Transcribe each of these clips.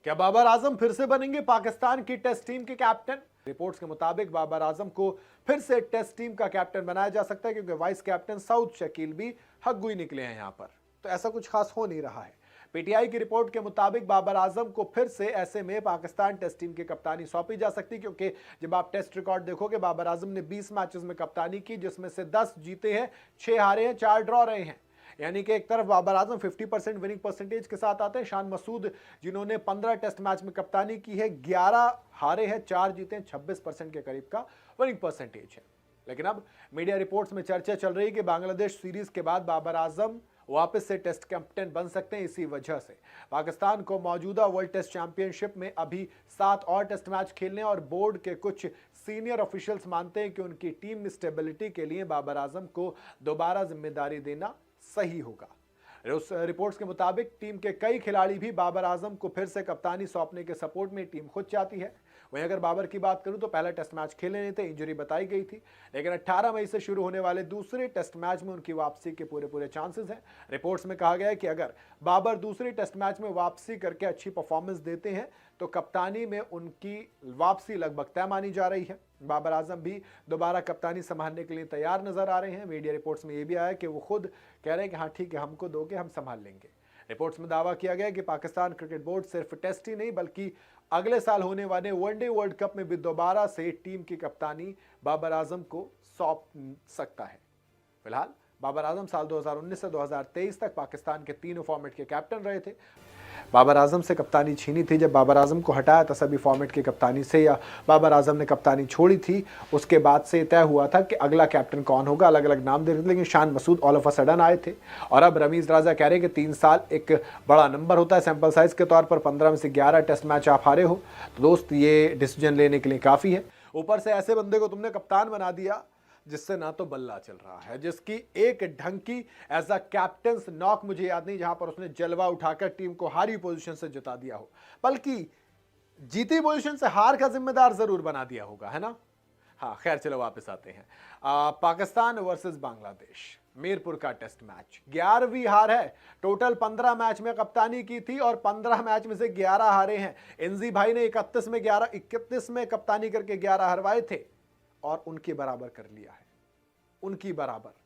क्या बाबर आजम फिर से बनेंगे पाकिस्तान की टेस्ट टीम के कैप्टन? रिपोर्ट्स के मुताबिक बाबर आजम को फिर से टेस्ट टीम का कैप्टन बनाया जा सकता है, क्योंकि वाइस कैप्टन सऊद शकील भी हक निकले हैं यहां पर। तो ऐसा कुछ खास हो नहीं रहा है। पीटीआई की रिपोर्ट के मुताबिक बाबर आजम को फिर से ऐसे में पाकिस्तान टेस्ट टीम की कप्तानी सौंपी जा सकती है, क्योंकि जब आप टेस्ट रिकॉर्ड देखोगे बाबर आजम ने 20 मैचेस में कप्तानी की, जिसमें से 10 जीते हैं, 6 हारे हैं, 4 ड्रॉ रहे हैं। यानी कि एक तरफ बाबर आजम 50% विनिंग परसेंटेज के साथ आते हैं। शान मसूद जिन्होंने 15 टेस्ट मैच में कप्तानी की है, 11 हारे हैं, 4 जीते हैं, 26% के करीब का विनिंग परसेंटेज है। लेकिन अब मीडिया रिपोर्ट्स में चर्चा चल रही है कि बांग्लादेश सीरीज के बाद बाबर आजम वापस से टेस्ट कैप्टन बन सकते हैं। इसी वजह से पाकिस्तान को मौजूदा वर्ल्ड टेस्ट चैंपियनशिप में अभी 7 और टेस्ट मैच खेलने, और बोर्ड के कुछ सीनियर ऑफिशियल्स मानते हैं कि उनकी टीम में स्टेबिलिटी के लिए बाबर आजम को दोबारा जिम्मेदारी देना सही होगा। उस रिपोर्ट्स के मुताबिक टीम के कई खिलाड़ी भी बाबर आजम को फिर से कप्तानी सौंपने के सपोर्ट में टीम खुद चाहती है। वहीं अगर बाबर की बात करूं तो पहला टेस्ट मैच खेले नहीं थे, इंजरी बताई गई थी, लेकिन 18 मई से शुरू होने वाले दूसरे टेस्ट मैच में उनकी वापसी के पूरे चांसेस हैं। रिपोर्ट्स में कहा गया है कि अगर बाबर दूसरे टेस्ट मैच में वापसी करके अच्छी परफॉर्मेंस देते हैं तो कप्तानी में उनकी वापसी लगभग तय मानी जा रही है। बाबर आजम भी दोबारा कप्तानी संभालने के लिए तैयार नजर आ रहे हैं। मीडिया रिपोर्ट्स में यह भी आया कि वो खुद कह रहे हैं कि हाँ ठीक है, हमको दोगे, हम संभाल लेंगे। रिपोर्ट्स में दावा किया गया कि पाकिस्तान क्रिकेट बोर्ड सिर्फ टेस्ट ही नहीं बल्कि अगले साल होने वाले वनडे वर्ल्ड कप में भी दोबारा से टीम की कप्तानी बाबर आजम को सौंप सकता है। फिलहाल बाबर आजम साल 2019 से 2023 तक पाकिस्तान के तीनों फॉर्मेट के कैप्टन रहे थे। बाबर आजम से कप्तानी छीनी थी जब बाबर आजम को हटाया था सभी फॉर्मेट की कप्तानी से, या बाबर आजम ने कप्तानी छोड़ी थी, उसके बाद से तय हुआ था कि अगला कैप्टन कौन होगा। अलग अलग नाम दे रहे थे, लेकिन Shan Masood all of a sudden आए थे। और अब रमीज राजा कह रहे हैं कि 3 साल एक बड़ा नंबर होता है सैंपल साइज के तौर पर। 15 में से 11 टेस्ट मैच आप हारे हो, तो दोस्त ये डिसीजन लेने के लिए काफ़ी है। ऊपर से ऐसे बंदे को तुमने कप्तान बना दिया जिससे ना तो बल्ला चल रहा है, जिसकी एक ढंग की एज अ कैप्टन नॉक मुझे याद नहीं जहां पर उसने जलवा उठाकर टीम को हारी पोजीशन से जिता दिया हो, बल्कि जीती पोजीशन से हार का जिम्मेदार जरूर बना दिया होगा, है ना। हाँ खैर, चलो वापस आते हैं। पाकिस्तान वर्सेस बांग्लादेश, मीरपुर का टेस्ट मैच, 11वीं हार है। टोटल 15 मैच में कप्तानी की थी और 15 मैच में से 11 हारे हैं। इंजी भाई ने 31 में कप्तानी करके 11 हरवाए थे और उनके बराबर कर लिया है, उनकी बराबर।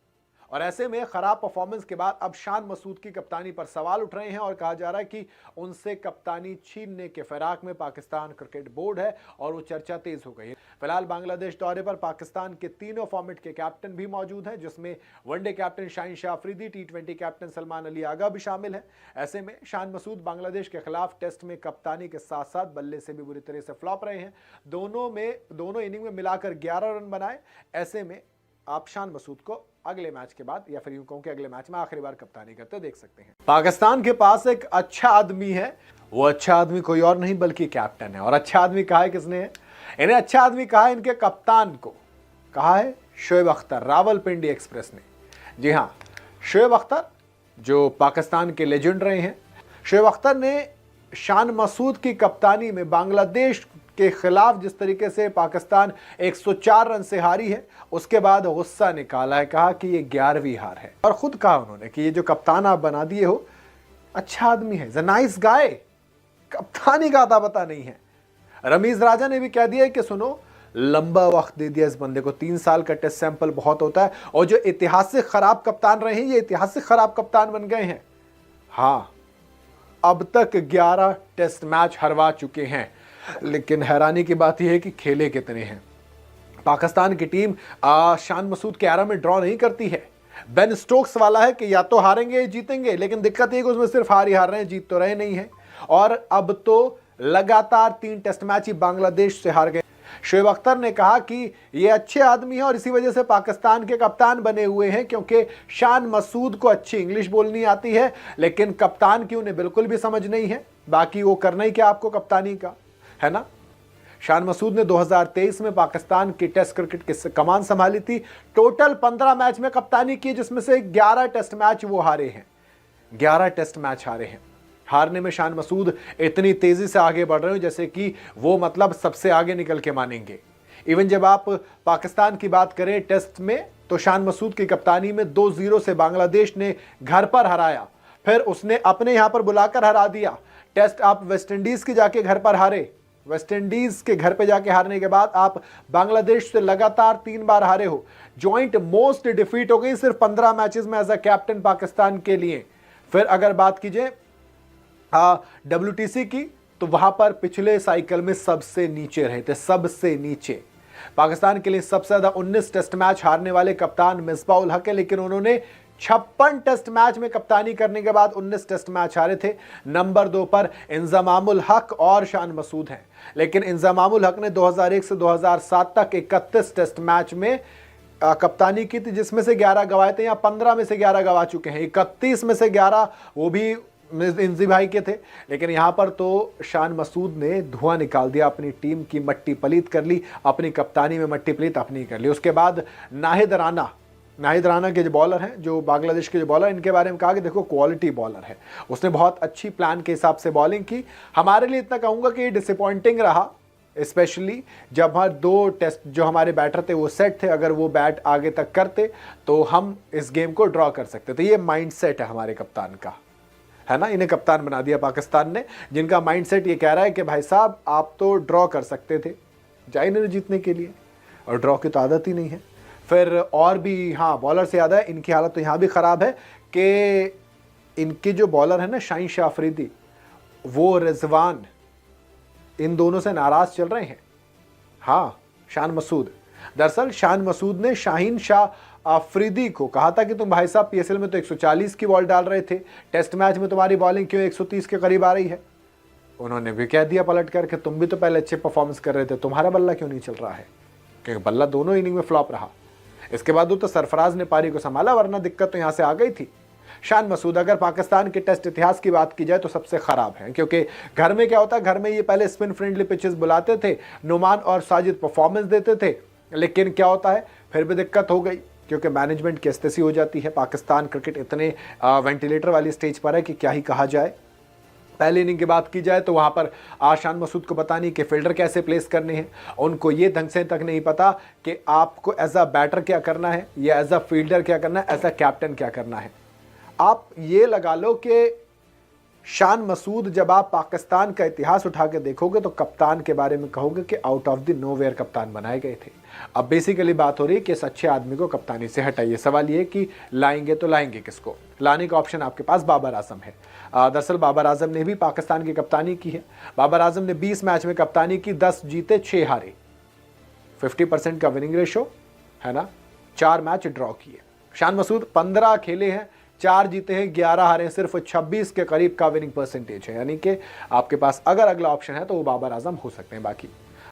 और ऐसे में खराब परफॉर्मेंस के बाद अब शान मसूद की कप्तानी पर सवाल उठ रहे हैं और कहा जा रहा है कि उनसे कप्तानी छीनने के फिराक में पाकिस्तान क्रिकेट बोर्ड है और वो चर्चा तेज हो गई है। फिलहाल बांग्लादेश दौरे पर पाकिस्तान के तीनों फॉर्मेट के कैप्टन भी मौजूद हैं, जिसमें one day captain Shaheen Shah Afridi, T20 captain Salman Ali Agha भी शामिल है। ऐसे में शान मसूद बांग्लादेश के खिलाफ टेस्ट में कप्तानी के साथ साथ बल्ले से भी बुरी तरह से फ्लॉप रहे हैं। दोनों इनिंग में मिलाकर 11 रन बनाए। ऐसे में आप शान मसूद को अगले मैच के बाद, या फिर यूं कहूं कि अगले मैच में आखिरी बार कप्तानी करते देख सकते हैं। पाकिस्तान के पास एक अच्छा आदमी है, वो अच्छा आदमी कोई और नहीं बल्कि कैप्टन है। और अच्छा आदमी कहा है किसने है? इन्हें अच्छा आदमी कहा है इनके कप्तान को, कहा है शोएब अख्तर, रावलपिंडी एक्सप्रेस ने। जी हाँ, शोएब अख्तर जो पाकिस्तान के लेजेंड रहे हैं, शोएब अख्तर ने शान मसूद की कप्तानी में बांग्लादेश के खिलाफ जिस तरीके से पाकिस्तान 104 रन से हारी है, उसके बाद गुस्सा निकाला है, कहा कि ये 11वीं हार है। और खुद कहा उन्होंने कि ये जो कप्तान आप बना दिए हो, अच्छा आदमी है, नाइस गाय, कप्तानी का आता पता नहीं है। रमीज राजा ने भी कह दिया है कि सुनो, लंबा वक्त दे दिया इस बंदे को, 3 साल का टेस्ट सैंपल बहुत होता है, और जो ऐतिहासिक खराब कप्तान रहे हैं ये ऐतिहासिक खराब कप्तान बन गए हैं। हाँ, अब तक 11 टेस्ट मैच हरवा चुके हैं, लेकिन हैरानी की बात यह है कि खेले कितने हैं। पाकिस्तान की टीम शान मसूद के एरा में ड्रॉ नहीं करती है। बेन स्टोक्स वाला है कि या तो हारेंगे या जीतेंगे, लेकिन दिक्कत यह कि उसमें सिर्फ हार ही हार रहे हैं, जीत तो रहे नहीं है। और अब तो लगातार 3 टेस्ट मैच ही बांग्लादेश से हार गए। शोएब अख्तर ने कहा कि ये अच्छे आदमी हैं और इसी वजह से पाकिस्तान के कप्तान बने हुए हैं, क्योंकि शान मसूद को अच्छी इंग्लिश बोलनी आती है, लेकिन कप्तान की उन्हें बिल्कुल भी समझ नहीं है। बाकी वो करना ही क्या आपको कप्तानी का, है ना। शान मसूद ने 2023 में पाकिस्तान की टेस्ट क्रिकेट की कमान संभाली थी। टोटल 15 मैच में कप्तानी की, जिसमें से 11 टेस्ट मैच वो हारे हैं, 11 टेस्ट मैच हारे हैं। हारने में शान मसूद इतनी तेजी से आगे बढ़ रहे हो जैसे कि वो मतलब सबसे आगे निकल के मानेंगे। इवन जब आप पाकिस्तान की बात करें टेस्ट में, तो शान मसूद की कप्तानी में 2-0 से बांग्लादेश ने घर पर हराया, फिर उसने अपने यहां पर बुलाकर हरा दिया। टेस्ट आप वेस्टइंडीज के जाके घर पर हारे, वेस्टइंडीज के घर पे जाके हारने के बाद आप बांग्लादेश से लगातार 3 बार हारे हो, जॉइंट मोस्ट डिफीट हो गई सिर्फ 15 मैचेस में एज अ कैप्टन पाकिस्तान के लिए। फिर अगर बात कीजिए WTC की, तो वहां पर पिछले साइकिल में सबसे नीचे रहे थे, सबसे नीचे। पाकिस्तान के लिए सबसे ज्यादा 19 टेस्ट मैच हारने वाले कप्तान मिसबाह उल हक है, लेकिन उन्होंने 56 टेस्ट मैच में कप्तानी करने के बाद 19 टेस्ट मैच हारे थे। नंबर 2 पर इंजमामुल हक और शान मसूद हैं, लेकिन इंजमामुल हक ने 2001 से 2007 तक 31 टेस्ट मैच में कप्तानी की थी, जिसमें से 11 गवाए थे, या 15 में से 11 गवा चुके हैं। 31 में से 11 वो भी इंजी भाई के थे, लेकिन यहां पर तो शान मसूद ने धुआं निकाल दिया, अपनी टीम की मट्टी पलीत कर ली, अपनी कप्तानी में मट्टी पलीत अपनी कर ली। उसके बाद नाहिद राना के जो बॉलर हैं, जो बांग्लादेश के जो बॉलर, इनके बारे में कहा कि देखो क्वालिटी बॉलर है, उसने बहुत अच्छी प्लान के हिसाब से बॉलिंग की। हमारे लिए इतना कहूंगा कि डिसअपॉइंटिंग रहा, स्पेशली जब हर 2 टेस्ट जो हमारे बैटर थे वो सेट थे, अगर वो बैट आगे तक करते तो हम इस गेम को ड्रॉ कर सकते थे। ये माइंडसेट है हमारे कप्तान का, है ना, इन्हें कप्तान बना दिया पाकिस्तान ने, जिनका माइंडसेट ये कह रहा है कि भाई साहब आप तो ड्रॉ कर सकते थे, जाए नहीं जीतने के लिए, और ड्रॉ की तो आदत ही नहीं है। फिर और भी, हाँ, बॉलर से याद है, इनकी हालत तो यहाँ भी ख़राब है कि इनके जो बॉलर है ना, शाहीन शाह अफरीदी, वो रिजवान, इन दोनों से नाराज़ चल रहे हैं। हाँ, शान मसूद, दरअसल शान मसूद ने शाहीन शाह अफरीदी को कहा था कि तुम भाई साहब PSL में तो 140 की बॉल डाल रहे थे, टेस्ट मैच में तुम्हारी बॉलिंग क्यों 130 के करीब आ रही है। उन्होंने भी कह दिया पलट कर कि तुम भी तो पहले अच्छे परफॉर्मेंस कर रहे थे, तुम्हारा बल्ला क्यों नहीं चल रहा है, क्योंकि बल्ला दोनों इनिंग में फ्लॉप रहा। इसके बाद वो तो सरफराज ने पारी को संभाला, वरना दिक्कत तो यहाँ से आ गई थी। शान मसूद अगर पाकिस्तान के टेस्ट इतिहास की बात की जाए तो सबसे खराब है, क्योंकि घर में क्या होता है, घर में ये पहले स्पिन फ्रेंडली पिचेस बुलाते थे, नुमान और साजिद परफॉर्मेंस देते थे, लेकिन क्या होता है, फिर भी दिक्कत हो गई, क्योंकि मैनेजमेंट की अस्तेसी हो जाती है। पाकिस्तान क्रिकेट इतने वेंटिलेटर वाली स्टेज पर है कि क्या ही कहा जाए। पहले इनिंग की बात की जाए तो वहां पर शान मसूद को पता नहीं कि फील्डर कैसे प्लेस करने हैं, उनको ये ढंग से तक नहीं पता कि आपको एज अ बैटर क्या करना है, या एज अ फील्डर क्या करना है, एज अ कैप्टन क्या करना है। आप ये लगा लो कि शान मसूद, जब आप पाकिस्तान का इतिहास उठा के देखोगे तो कप्तान के बारे में कहोगे कि आउट ऑफ द नोवेयर कप्तान बनाए गए थे। अब बेसिकली बात हो रही है कि इस अच्छे आदमी को कप्तानी से हटाइए। सवाल ये कि लाएंगे तो लाएंगे किसको? लाने का ऑप्शन आपके पास बाबर आजम है। दरअसल बाबर आजम ने भी पाकिस्तान की कप्तानी की है। बाबर आजम ने 20 मैच में कप्तानी की, 10 जीते 6 हारे, 50% का विनिंग रेशो है ना, 4 मैच ड्रॉ किए। शान मसूद 15 खेले हैं, 4 जीते हैं, 11 हारे, सिर्फ 26 के करीब का विनिंग परसेंटेज है। यानी कि आपके पास अगर अगला ऑप्शन है तो वो बाबर आजम हो सकते हैं। बाकी